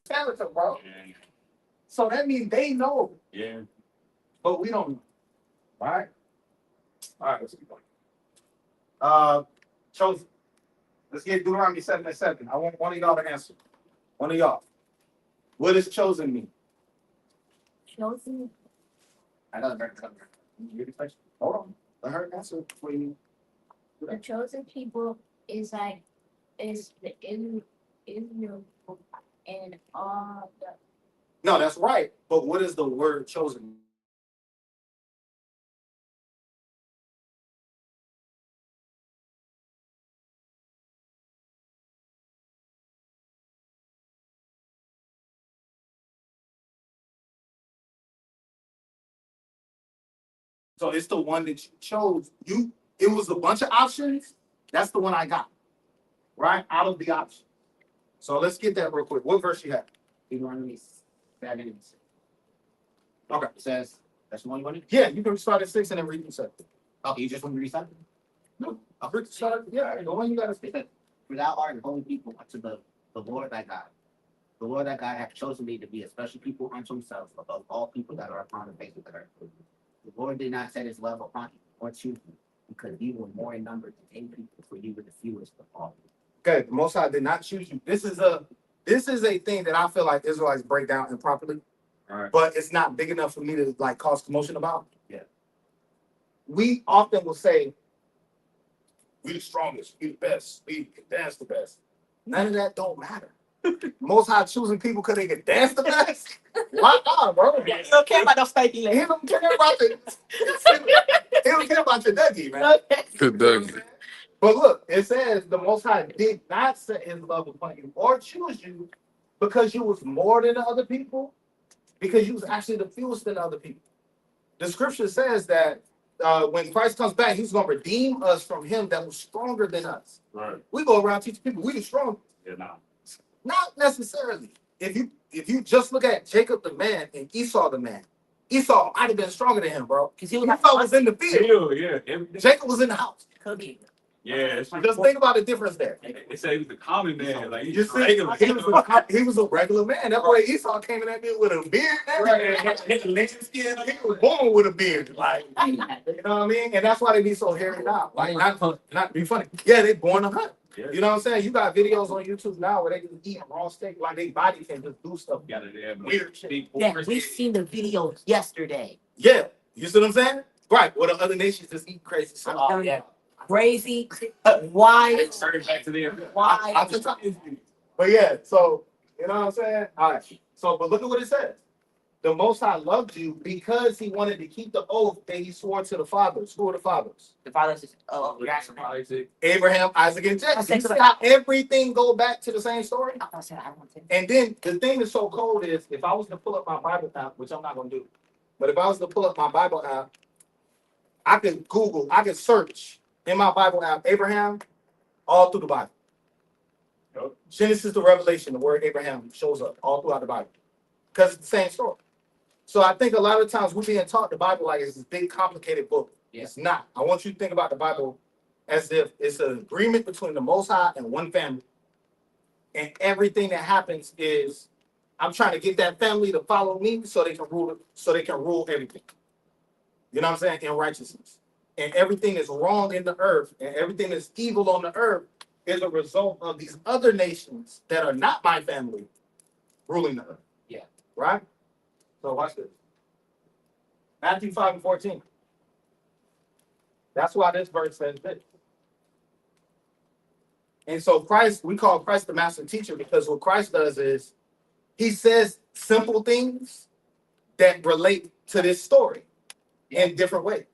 character, bro. Yeah. So that means they know. Yeah. But we don't know. All right? All right, let's keep going. Chosen. Let's get Deuteronomy 7:7. I want one of y'all to answer. One of y'all. What does chosen mean? Chosen. I know the American. Hold on. Let her answer for you. The chosen people is the Israel and all the. No, that's right. But what is the word chosen? So it's the one that you chose. It was a bunch of options. That's the one I got. Right? Out of the options. So let's get that real quick. What verse you have? Deuteronomy 7. Okay. It says, that's the one you wanted? Yeah, you can start at 6 and then read from 7. Okay, you just want me to read 7? No. I'll start. Yeah, the one you got to speak. For thou art an holy people unto the Lord thy God. The Lord thy God hath chosen thee to be a special people unto himself above all people that are upon the face of the earth. The Lord did not set his love upon you or choose you, because you were more in number than any people, for you were the fewest of all. Okay, the Most High did not choose you. This is a thing that I feel like Israelites break down improperly. All right. But it's not big enough for me to like cause commotion about. Yeah. We often will say, we the strongest, we the best, we can dance the best. None of that don't matter. Most High choosing people because they can dance the best. Why not, bro? He don't care about no stanky He don't care about the. He don't care about your Dougie, man. Good Dougie. But look, it says the Most High did not set his love upon you or choose you because you was more than the other people, because you was actually the fewest than the other people. The scripture says that when Christ comes back, he's going to redeem us from him that was stronger than us. Right. We go around teaching people we the strongest. Yeah, no. Not necessarily. If you just look at Jacob the man and Esau the man, Esau might have been stronger than him, bro. Because Esau was in the field. Yeah. Jacob was in the house. Yeah, just think about the difference there. They say he was a common man, like you just regular. He was a regular man. That boy Esau came in that bit with a beard. He was born with a beard, like you know what I mean. And that's why they be so hairy now. Like not to be funny. Yeah, they born to hunt. You know what I'm saying? You got videos on YouTube now where they just eat raw steak, like their body can just do stuff. Weird shit. Yeah, we seen the videos yesterday. Yeah, you see what I'm saying? Right. Well, the other nations just eat crazy stuff. Oh, yeah. Crazy, why? Why? But yeah, so you know what I'm saying? All right. So, but look at what it says. The Most High loved you because he wanted to keep the oath that he swore to the fathers. Who are the fathers? The fathers is Abraham, Isaac, and Jacob. Everything go back to the same story. And then the thing that's so cold is if I was to pull up my Bible app, which I'm not going to do, but if I was to pull up my Bible app, I could search in my Bible app, Abraham, all through the Bible. Yep. Genesis to Revelation, the word Abraham shows up all throughout the Bible. Because it's the same story. So I think a lot of times we're being taught the Bible like it's this big, complicated book. Yeah. It's not. I want you to think about the Bible as if it's an agreement between the Most High and one family. And everything that happens is I'm trying to get that family to follow me so they can rule everything. You know what I'm saying? In righteousness. And everything that's wrong in the earth and everything that's evil on the earth is a result of these other nations that are not my family ruling the earth. Yeah. Right? So watch this. Matthew 5:14. That's why this verse says this. And so Christ, we call Christ the master teacher because what Christ does is he says simple things that relate to this story in different ways.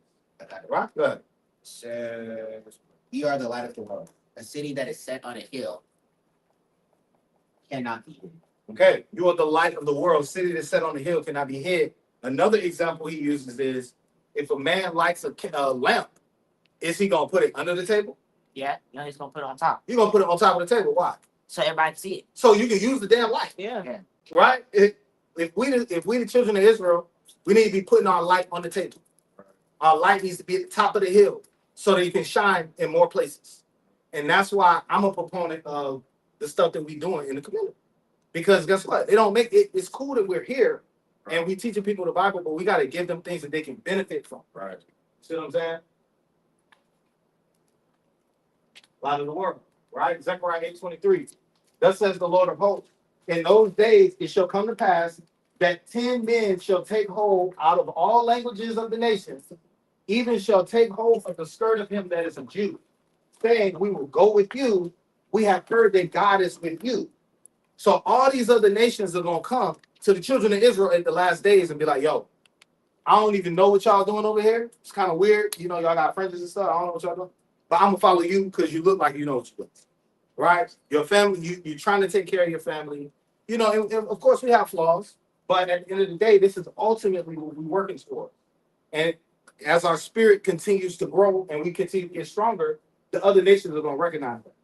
Right? Go ahead. Says, "You are the light of the world. A city that is set on a hill cannot be hid." Okay, you are the light of the world. City that's set on the hill cannot be hid. Another example he uses is if a man lights a lamp, is he gonna put it under the table? Yeah, he's gonna put it on top. You're gonna put it on top of the table. Why? So everybody can see it. So you can use the damn light. Yeah. Right? If we the children of Israel, we need to be putting our light on the table. Our light needs to be at the top of the hill so that you can shine in more places. And that's why I'm a proponent of the stuff that we're doing in the community. Because guess what? They don't make it. It's cool that we're here and we teaching people the Bible, but we got to give them things that they can benefit from. Right. See what I'm saying? Light of the world, right? Zechariah 8:23. Thus says the Lord of hosts. In those days it shall come to pass that 10 men shall take hold out of all languages of the nations, even shall take hold of the skirt of him that is a Jew, saying, we will go with you. We have heard that God is with you. So all these other nations are going to come to the children of Israel in the last days and be like, yo, I don't even know what y'all doing over here. It's kind of weird. You know, y'all got fringes and stuff. I don't know what y'all doing. But I'm going to follow you because you look like you know what you're doing. Right? Your family, you're trying to take care of your family. You know, and of course we have flaws. But at the end of the day, this is ultimately what we're working for. And as our spirit continues to grow and we continue to get stronger, the other nations are going to recognize that.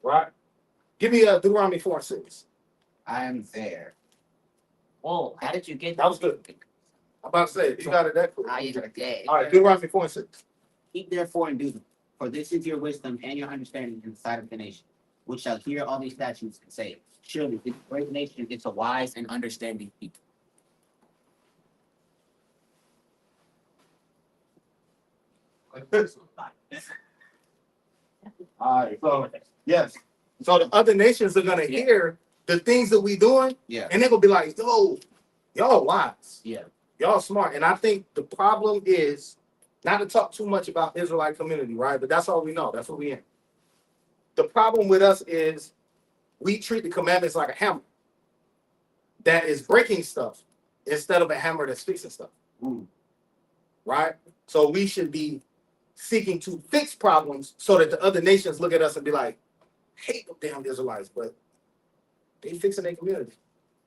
Right? Give me Deuteronomy 4:6. I am there. Whoa, how did you get That was good. I'm about to say, you got it that quick. I am there. All right, Deuteronomy 4:6. Keep therefore and do them, for this is your wisdom and your understanding in the sight of the nation, which shall hear all these statutes and say, surely this great nation is a wise and understanding people. All right, so yes. So the other nations are gonna hear the things that we doing, Yeah, and they're gonna be like, yo, y'all wise. yeah. Y'all smart. And I think the problem is not to talk too much about Israelite community, right? But that's all we know. That's what we in. The problem with us is we treat the commandments like a hammer that is breaking stuff instead of a hammer that's fixing stuff. Right? So we should be seeking to fix problems so that the other nations look at us and be like, hate them damn Israelites, but they fixing their community.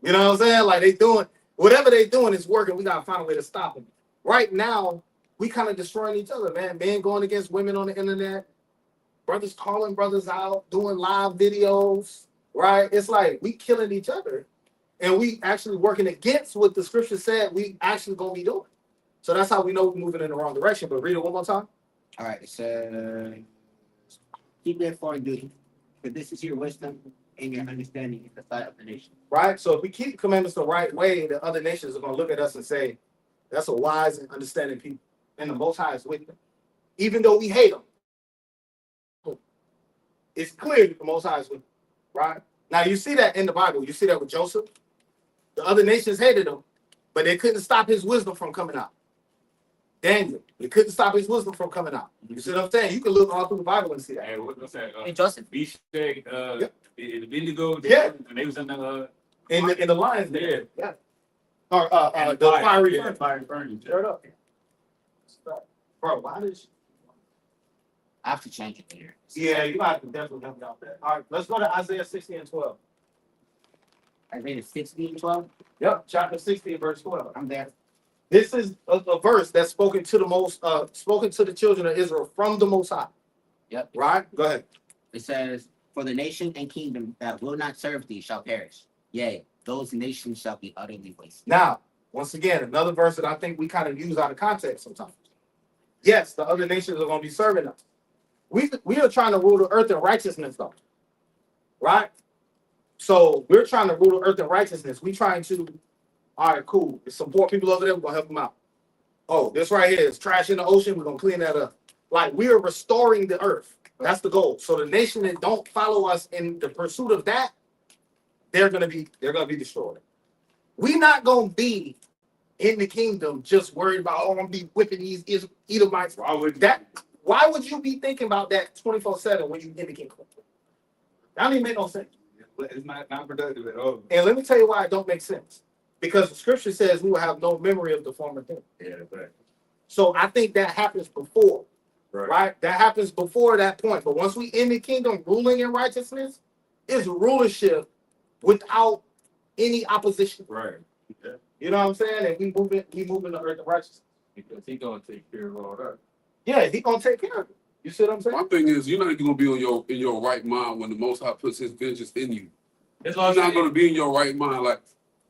You know what I'm saying? Like they doing whatever they doing is working. We gotta find a way to stop them. Right now, we kind of destroying each other, man. Men going against women on the internet, brothers calling brothers out, doing live videos, right? It's like we killing each other, and we actually working against what the scripture said we actually gonna be doing. So that's how we know we're moving in the wrong direction. But read it one more time. All right, it says, keep therefore and do them, for this is your wisdom and your understanding in the sight of the nation. Right? So if we keep the commandments the right way, the other nations are going to look at us and say, that's a wise and understanding people. And the Most High is with them. Even though we hate them. It's clear that the Most High is with them. Right? Now, you see that in the Bible. You see that with Joseph. The other nations hated him, but they couldn't stop his wisdom from coming out. Daniel, they couldn't stop his wisdom from coming out. You see what I'm saying? You can look all through the Bible and see that. Hey, what's that? Hey, Joseph. Beach Steak, Yep. in the Bendigo, Yeah. and they was in the In the lines there. Yeah. Or the fiery furnace. fiery furnace. Straight up. Bro, why did she? I have to change it here. Yeah, you have to definitely help me out there. All right, let's go to Isaiah 60 and 12. Isaiah 16, 12. Yep, chapter 60, verse 12. I'm there. This is a verse that's spoken to the children of Israel from the Most High. Yep. Right? Go ahead. It says, for the nation and kingdom that will not serve thee shall perish. Yea, those nations shall be utterly wasted. Now, once again, another verse that I think we kind of use out of context sometimes. Yes, the other nations are going to be serving us. We are trying to rule the earth in righteousness, though. Right? So we're trying to rule the earth in righteousness. We trying to, all right, cool. There's some poor people over there. We're going to help them out. Oh, this right here is trash in the ocean. We're going to clean that up. Like, we are restoring the earth. That's the goal. So the nation that don't follow us in the pursuit of that, they're gonna be destroyed. We're not gonna be in the kingdom just worried about, oh, I'm gonna be whipping these Edomites. Why would you be thinking about that 24/7 when you in the kingdom? That don't even make no sense. It's not productive at all. And let me tell you why it don't make sense. Because the scripture says we will have no memory of the former thing. Yeah, but So I think that happens before. right. Right? That happens before that point. But once we in the kingdom ruling in righteousness, it's rulership without any opposition. Right. Yeah. You know what I'm saying? And we moving the earth of righteousness. Because he gonna take care of all that. Yeah, he gonna take care of it. You see what I'm saying? My thing is, you're not even gonna be in your right mind when the Most High puts His vengeance in you. That's You're not gonna be in your right mind. Like,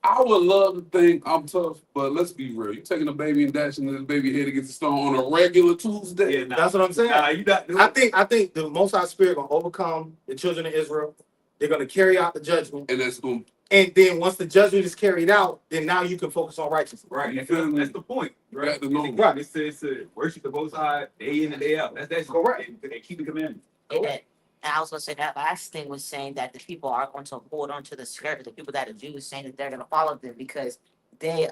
I would love to think I'm tough, but let's be real. You're taking a baby and dashing this baby head against the stone on a regular Tuesday. Yeah, nah, That's what I'm saying. Nah, you not doing I think the Most High Spirit gonna overcome the children of Israel. They're gonna carry out the judgment. And that's gonna And then once the judgment is carried out, then now you can focus on righteousness. Right. That's the point. Right. The normal. Right. It says worship the Most High day in and day out. That's Correct. And keep the commandments. And I was gonna say that last thing was saying that the people are going to hold on to the skirt, the people that are Jews, saying that they're gonna follow them because they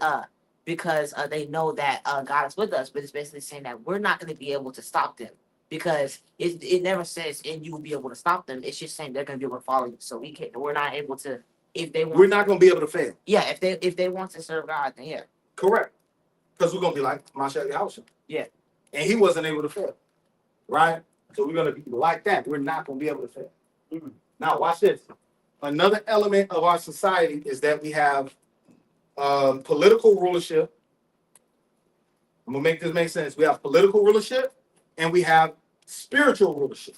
they know that God is with us, but it's basically saying that we're not gonna be able to stop them because it never says and you will be able to stop them. It's just saying they're gonna be able to follow you. So we're not able to if they want We're not going to be able to fail. yeah, if they want to serve God, then yeah. Correct. Because we're going to be like Mashiach Yahushua. Yeah. And he wasn't able to fail. Right? So we're going to be like that. We're not going to be able to fail. Now, watch this. Another element of our society is that we have political rulership. I'm going to make this make sense. We have political rulership and we have spiritual rulership.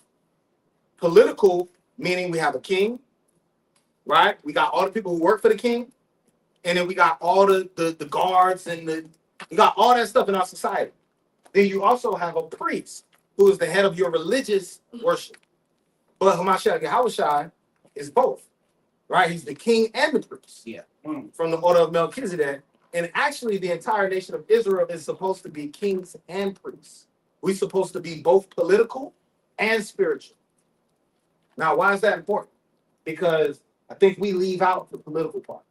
Political, meaning we have a king, right? We got all the people who work for the king. And then we got all the guards and we got all that stuff in our society. Then you also have a priest who is the head of your religious worship. But Hamashiach Yahushua is both, right? He's the king and the priest. Yeah. From the order of Melchizedek. And actually, the entire nation of Israel is supposed to be kings and priests. We're supposed to be both political and spiritual. Now, why is that important? Because I think we leave out the political part.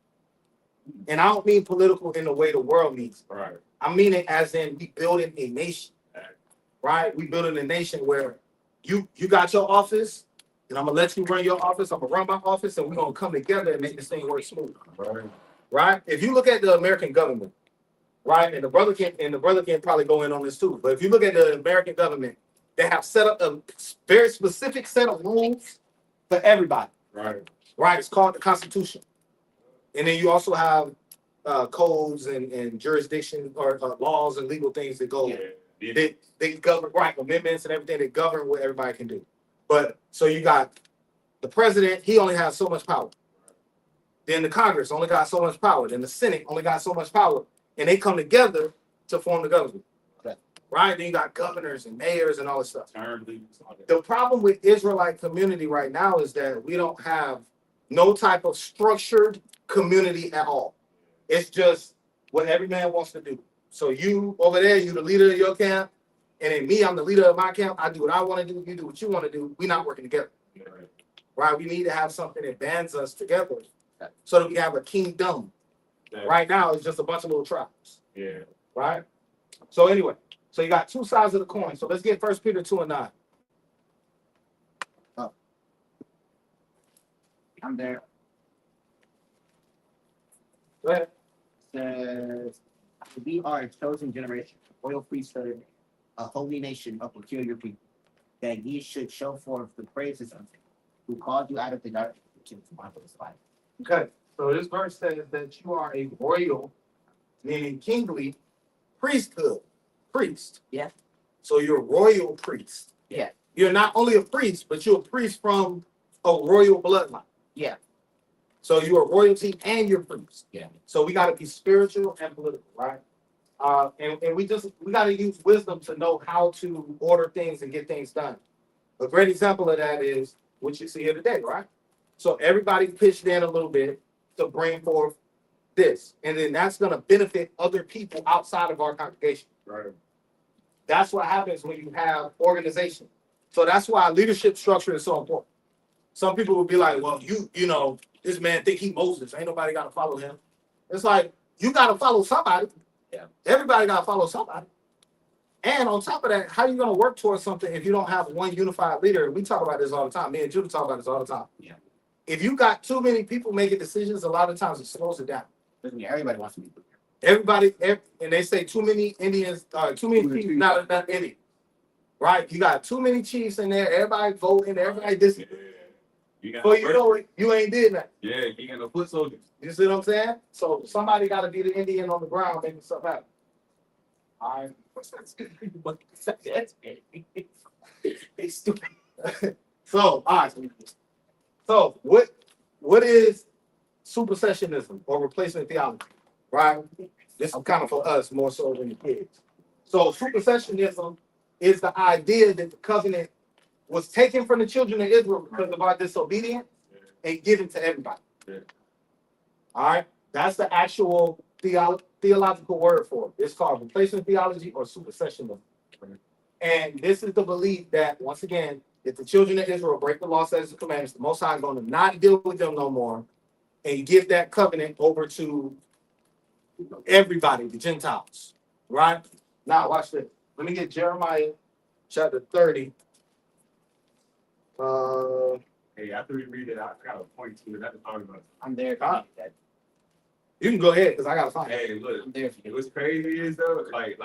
And I don't mean political in the way the world means. Right. I mean it as in we building a nation. Right? We building a nation where you got your office, and I'm gonna let you run your office. I'm gonna run my office, and we're gonna come together and make this thing work smooth. Right. Right? If you look at the American government, right, and the brother can probably go in on this too. But if you look at the American government, they have set up a very specific set of rules for everybody. Right. Right? It's called the Constitution. And then you also have codes and jurisdiction or laws and legal things that go. Yeah. They govern, right, amendments and everything that govern what everybody can do. But so you got the president, he only has so much power. Then the Congress only got so much power. Then the Senate only got so much power. And they come together to form the government. Okay. Right? Then you got governors and mayors and all this stuff. Term limits, all that. The problem with Israelite community right now is that we don't have no type of structured community at all. It's just what every man wants to do. So you over there, you the leader of your camp, and then me, I'm the leader of my camp. I do what I want to do. You do what you want to do. We're not working together, Right. right? We need to have something that bands us together, so that we have a kingdom. Yeah. Right now, it's just a bunch of little tribes, Yeah. right? So anyway, so you got two sides of the coin. So let's get 1 Peter 2:9. I'm there. Go ahead. Says, we are a chosen generation, a royal priesthood, a holy nation, a peculiar people, that ye should show forth the praises of him who called you out of the darkness into his marvelous light. Okay, so this verse says that you are a royal, meaning kingly, priesthood, priest. Yeah. So you're a royal priest. Yeah. You're not only a priest, but you're a priest from a royal bloodline. Yeah. So you're a royalty and you're a priest. Yeah. So we got to be spiritual and political, right? And we got to use wisdom to know how to order things and get things done. A great example of that is what you see here today, right? So everybody pitched in a little bit to bring forth this, and then that's going to benefit other people outside of our congregation. Right. That's what happens when you have organization. So that's why leadership structure is so important. Some people will be like, well, you know, this man think he Moses. Ain't nobody got to follow him. It's like, you got to follow somebody. Yeah. Everybody got to follow somebody. And on top of that, how are you going to work towards something if you don't have one unified leader? We talk about this all the time. Me and Judah talk about this all the time. Yeah. If you got too many people making decisions, a lot of times it slows it down. Doesn't mean everybody wants to be there. Everybody, and they say too many Indians, too many chiefs, not enough Indians. Right? You got too many chiefs in there. Everybody voting. Everybody this. Yeah. You got But you know it, you ain't did that. Yeah, you got no foot soldiers. You see what I'm saying? So somebody got to be the Indian on the ground making stuff happen. All right. They stupid. So, all right. So, what is supersessionism or replacement theology? Right? This is kind of for us more so than the kids. So, supersessionism is the idea that the covenant was taken from the children of Israel because of our disobedience and given to everybody. Yeah. All right, that's the actual theological word for it. It's called replacement theology or supersessionism. And this is the belief that, once again, if the children of Israel break the law, statutes, and commandments, the Most High is going to not deal with them no more and give that covenant over to everybody, the Gentiles. Right? Now, watch this. Let me get Jeremiah chapter 30. Hey, after we read it, I got a point to it. That's talking about. I'm there. You can go ahead because I got to find it. Hey, look, I'm there. what's crazy is though, like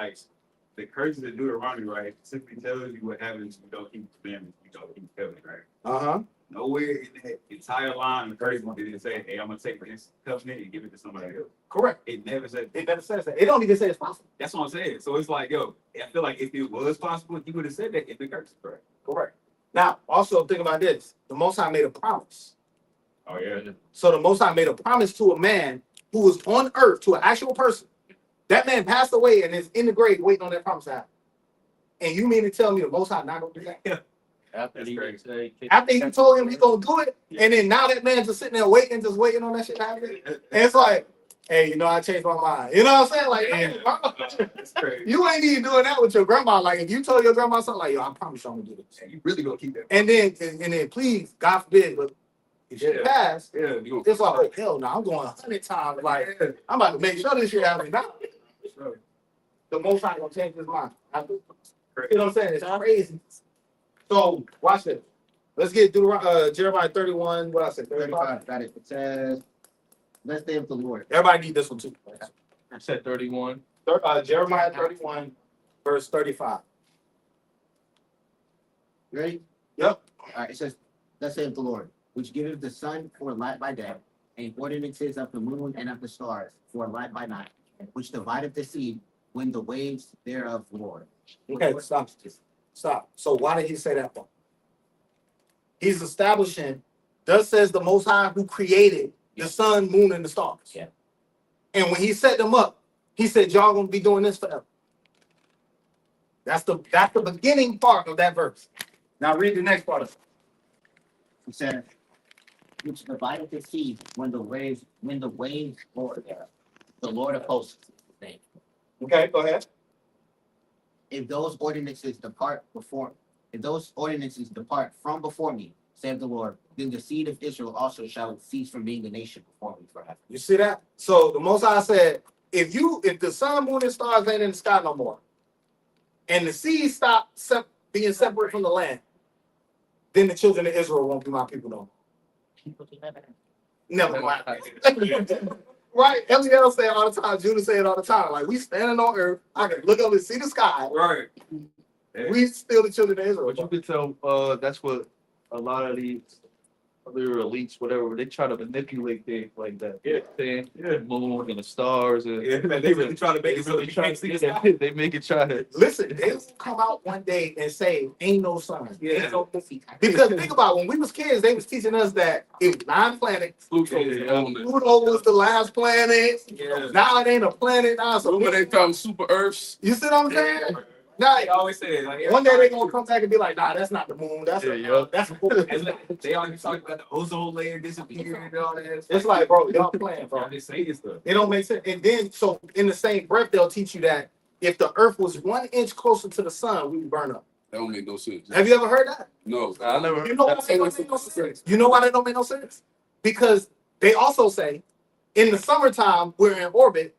the curses of Deuteronomy, right, simply tells you what happens if you don't keep the commandments, you don't keep the covenant, right? Uh-huh. Nowhere in that entire line, the curse did it say, hey, I'm gonna take this covenant and give it to somebody else. Correct. It never said It never says that. It don't even say it's possible. that's what I'm saying. So it's like, yo, I feel like if it was possible, he would have said that in the curse, correct? Correct. Now, also think about this. The Most High made a promise. Oh yeah. So the Most High made a promise to a man who was on earth, to an actual person. That man passed away and is in the grave waiting on that promise to happen. And you mean to tell me the Most High not going to do that? After he After he told him he's going to do it, and then now that man's just sitting there waiting on that shit to happen. And it's like, hey, I changed my mind. You know what I'm saying? Like, hey, That's crazy. you ain't even doing that with your grandma. Like, if you told your grandma something like, yo, I promise you I'm going to do this. You really gonna keep that? And then please, God forbid, but if she passed, Yeah, you it's like, oh, hell no, I'm going 100 times. Like, I'm about to make sure this shit happens now. The Most High gonna change his mind. You know what I'm saying? It's crazy. So, watch this. Let's get Jeremiah 31. What I said? 35. 35. Got it. It says, "Bless the name of the Lord." Everybody need this one too. I said 31. Jeremiah 31, verse 35. You ready? Yep. All right. It says, "Thus saith the Lord, which giveth the sun for light by day, and ordinances of the moon and of the stars for light by night, which divideth the sea when the waves thereof roar." Okay, stop. So why did he say that one? He's establishing, thus says the Most High who created the sun, moon, and the stars. Yeah. And when he set them up, he said, y'all gonna be doing this forever. That's the beginning part of that verse. Now read the next part of it. It says, "Which divideth the sea when the waves roar thereof. The Lord of hosts is his name. Okay, go ahead. If those ordinances depart from before me, saith the Lord, then the seed of Israel also shall cease from being a nation before me forever." You see that? So the Most High said, if the sun, moon, and stars ain't in the sky no more, and the seas stop being separate from the land, then the children of Israel won't be my people no more. People do never. Never mind. Right? Eliel say it all the time. Judah say it all the time. Like, we standing on earth. I can look up and see the sky. Right. We still the children of Israel. But you could tell that's what a lot of these other elites, whatever, they try to manipulate things like that. Yeah. Saying Yeah. the moon and the stars and Yeah, man, they really try to make it so really you try can't to see the sky. they make it try to Listen, they will come out one day and say, ain't no sun. Yeah. Ain't no moon. Because think about it, when we was kids, they was teaching us that it was 9 planets. Pluto was on it. Pluto was the last planet. Yeah. Now it ain't a planet. Now it's a Remember they moon. call them super Earths? You see what I'm saying? Now, They always say it, like one day they gonna come back and be like, nah, that's not the moon. That's that's they always talk about the ozone layer disappearing and all that. it's like, bro, y'all playing, bro. Y'all just saying stuff. It don't make sense. And then, so in the same breath, they'll teach you that if the earth was 1 inch closer to the sun, we would burn up. That don't make no sense. Have you ever heard that? No. I never You know why they don't make no sense? You know why they don't make no sense? Because they also say in the summertime, we're in orbit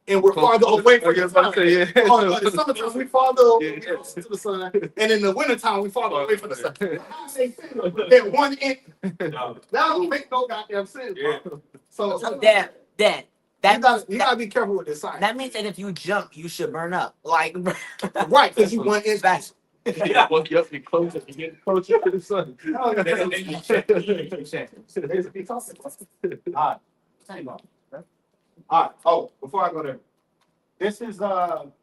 and we're farther away from the sun. Oh, in the summertime, we farther away to the sun. And in the wintertime, we farther away from the sun. How they say that 1 inch? No. That don't make no goddamn sense, bro. So That you gotta be careful with this science. that means that if you jump, you should burn up. Like Right, because you 1 inch back. Yeah, well, you have to be closer. You get closer to the sun. All right. Oh, before I go there, this is one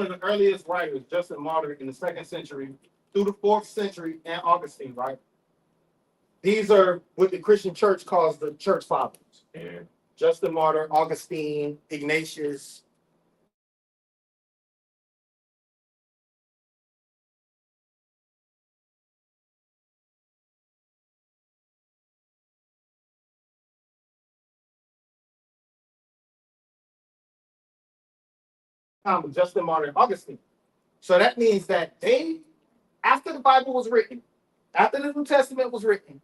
of the earliest writers, Justin Martyr, in the 2nd century through the 4th century, and Augustine. Right. These are what the Christian Church calls the Church Fathers. Yeah. Justin Martyr, Augustine, Ignatius, time of Justin Martyr and Augustine. So that means that after the Bible was written, after the New Testament was written,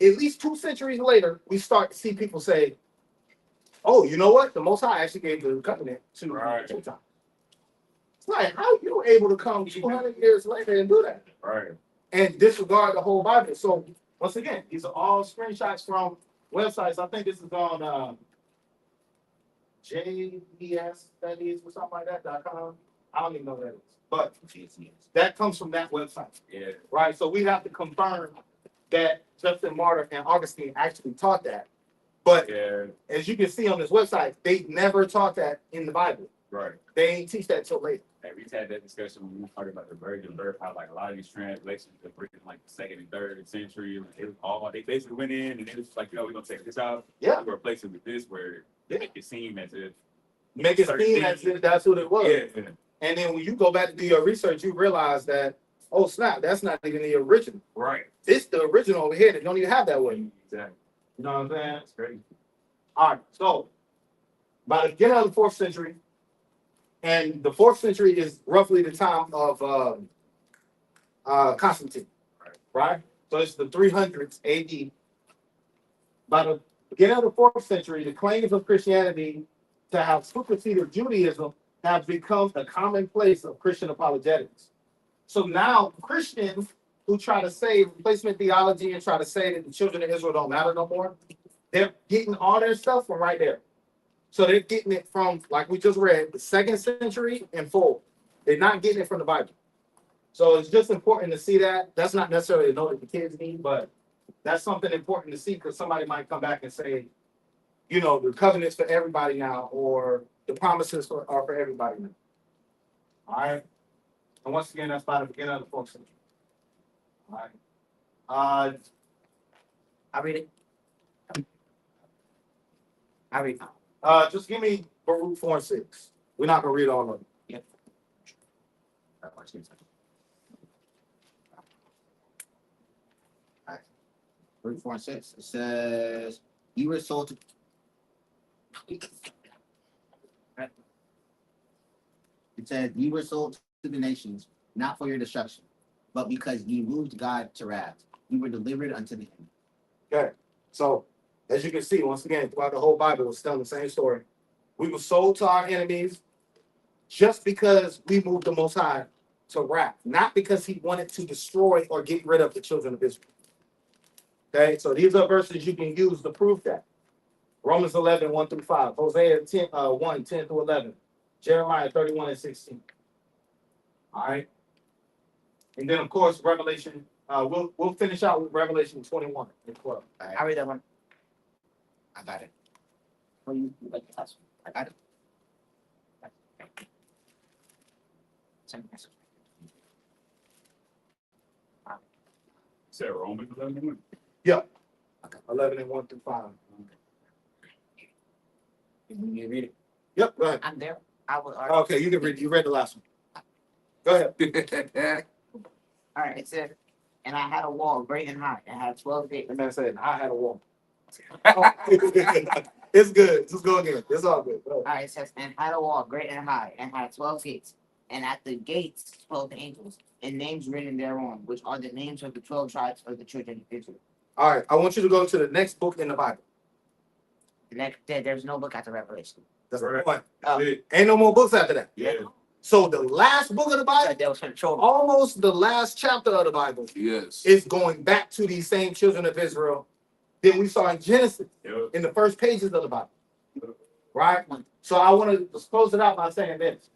at least 2 centuries later, we start to see people say, oh, you know what? The Most High actually gave the covenant to Right. Gentiles. It's like, how you able to come 200 years later and do that? Right. And disregard the whole Bible. So once again, these are all screenshots from websites. I think this is on JBS studies or something like that.com. I don't even know what that is. But that comes from that website. Yeah. Right. So we have to confirm that Justin Martyr and Augustine actually taught that. But Yeah. as you can see on this website, they never taught that in the Bible. Right. They ain't teach that till later. Hey, we had that discussion when we were talking about the virgin birth, how like a lot of these translations are written like the 2nd and 3rd century. They basically went in and it was like, we're gonna take this out. Yeah. We're replacing with this where they make it seem as if Make it seem as if that's what it was. yeah. And then when you go back to do your research, you realize that, oh snap, that's not even the original. Right. It's the original over here that don't even have that word. Exactly. You know what I'm saying? That's great. All right. So by the beginning of the 4th century, and the 4th century is roughly the time of Constantine, right? So it's the 300s AD. By the beginning of the 4th century, the claims of Christianity to have superseded Judaism have become a commonplace of Christian apologetics. So now Christians who try to say replacement theology and try to say that the children of Israel don't matter no more, they're getting all their stuff from right there. So they're getting it from, like we just read, the 2nd century and forward. They're not getting it from the Bible. So it's just important to see that. That's not necessarily a note that the kids need, but that's something important to see because somebody might come back and say, you know, the covenant's for everybody now, or the promises are for everybody now. All right. And once again, that's by the beginning of the 4th century. All right. I read it. I read. Just give me Baruch 4 and 6. We're not gonna read all of them. Baruch 4 and 6. It says, "You were sold to." It says, "You were sold to the nations, not for your destruction, but because you moved God to wrath. You were delivered unto the end." Okay. So as you can see, once again, throughout the whole Bible, it's telling the same story. We were sold to our enemies just because we moved the Most High to wrath, not because he wanted to destroy or get rid of the children of Israel. Okay, so these are verses you can use to prove that. Romans 11, 1 through 5, Hosea 10, 1, 10 through 11, Jeremiah 31 and 16. All right. And then, of course, Revelation, we'll finish out with Revelation 21 and 12. All right, I read that one. I got it. What do you like to touch? I got it. Send me a message. Said Romans 11. 11 and 1 through 5. You read it. Yep, go ahead. I'm there. I will. Okay, you can read. You read the last one. Go ahead. All right. It said, and I had a wall great and high, and had 12 gates. The man said, I had a wall. It's good. Just go again. It's all good. Go All right. It says, and had a wall great and high, and had 12 gates, and at the gates 12 angels, and names written thereon, which are the names of the 12 tribes of the children of Israel. All right, I want you to go to the next book in the Bible. There's no book after Revelation. That's the Right. point. That's it. Ain't no more books after that. Yeah. So the last book of the Bible, That was control. almost the last chapter of the Bible, Yes. is going back to these same children of Israel that we saw in Genesis Yep. in the first pages of the Bible. Right? So I want to close it out by saying this.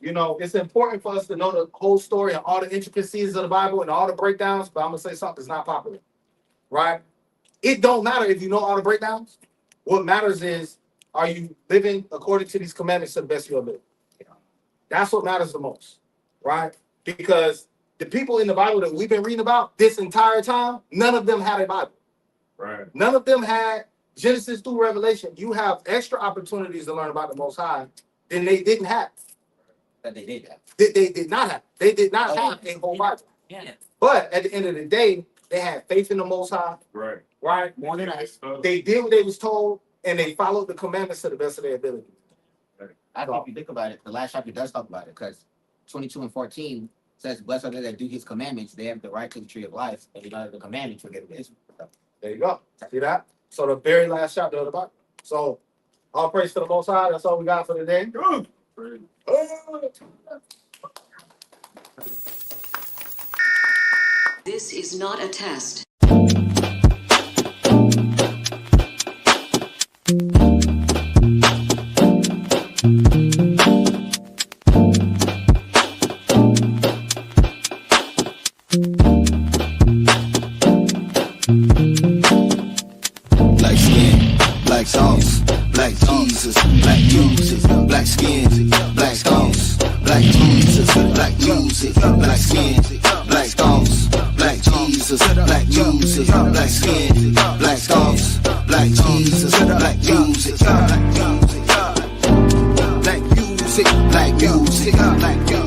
You know, it's important for us to know the whole story and all the intricacies of the Bible and all the breakdowns, but I'm going to say something that's not popular. Right? It don't matter if you know all the breakdowns. What matters is, are you living according to these commandments to the best of your ability? That's what matters the most, right? Because the people in the Bible that we've been reading about this entire time, none of them had a Bible. Right. None of them had Genesis through Revelation. You have extra opportunities to learn about the Most High than they didn't have. That they did that. They did not have. They did not have a whole Bible. Yeah. But at the end of the day, they had faith in the Most High, Right. right? More than us. They did what they was told, and they followed the commandments to the best of their ability. I think if you think about it, the last chapter does talk about it, because 22:14 says, "Blessed are they that do His commandments; they have the right to the tree of life, and they know the commandments will give it." There you go. See that? So the very last chapter of the Bible. So all praise to the Most High. That's all we got for today. This is not a test. Black skin, black sauce, black Jesus, black music, black skin, black sauce, black Jesus, black music, black skin, black sauce, black Jesus, black music, black skin, black sauce, black Jesus, black music, black music, black music, black music, black music.